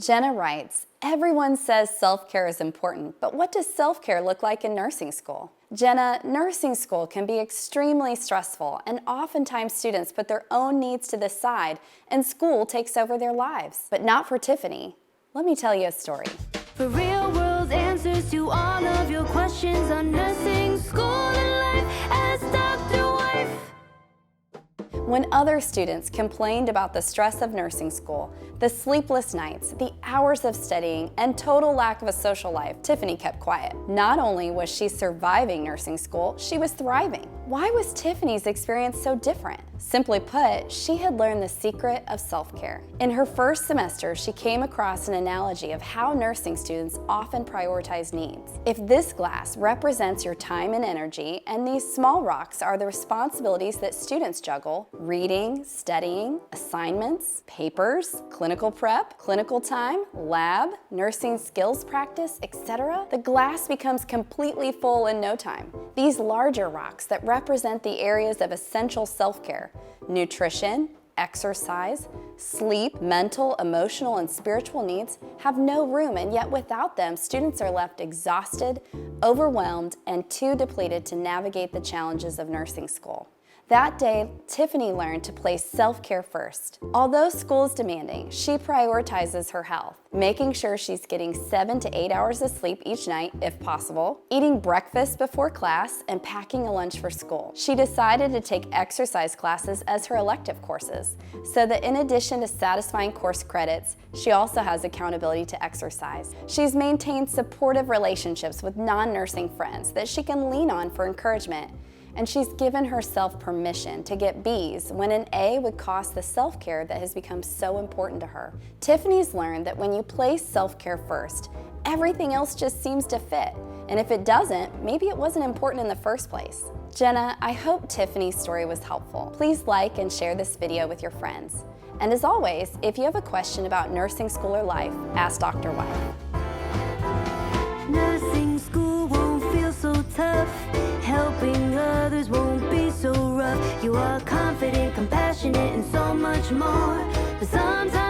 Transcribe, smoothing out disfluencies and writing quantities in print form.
Jenna writes, everyone says self-care is important, but what does self-care look like in nursing school? Jenna, nursing school can be extremely stressful, and oftentimes students put their own needs to the side and school takes over their lives. But not for Tiffany. Let me tell you a story. For real-world answers to all of your questions on nursing school and life as Dr. Wife. When other students complained about the stress of nursing school, the sleepless nights, the hours of studying, and total lack of a social life, Tiffany kept quiet. Not only was she surviving nursing school, she was thriving. Why was Tiffany's experience so different? Simply put, she had learned the secret of self-care. In her first semester, she came across an analogy of how nursing students often prioritize needs. If this glass represents your time and energy, and these small rocks are the responsibilities that students juggle, reading, studying, assignments, papers, clinical prep, clinical time, lab, nursing skills practice, etc., the glass becomes completely full in no time. These larger rocks that represent the areas of essential self-care, nutrition, exercise, sleep, mental, emotional, and spiritual needs have no room, and yet without them, students are left exhausted, overwhelmed, and too depleted to navigate the challenges of nursing school. That day, Tiffany learned to place self-care first. Although school is demanding, she prioritizes her health, making sure she's getting 7 to 8 hours of sleep each night, if possible, eating breakfast before class, and packing a lunch for school. She decided to take exercise classes as her elective courses, so that in addition to satisfying course credits, she also has accountability to exercise. She's maintained supportive relationships with non-nursing friends that she can lean on for encouragement. And she's given herself permission to get B's when an A would cost the self-care that has become so important to her. Tiffany's learned that when you place self-care first, everything else just seems to fit. And if it doesn't, maybe it wasn't important in the first place. Jenna, I hope Tiffany's story was helpful. Please like and share this video with your friends. And as always, if you have a question about nursing school or life, ask Dr. Wife. Nursing school won't feel so tough. Helping others won't be so rough. You are confident, compassionate, and so much more. But sometimes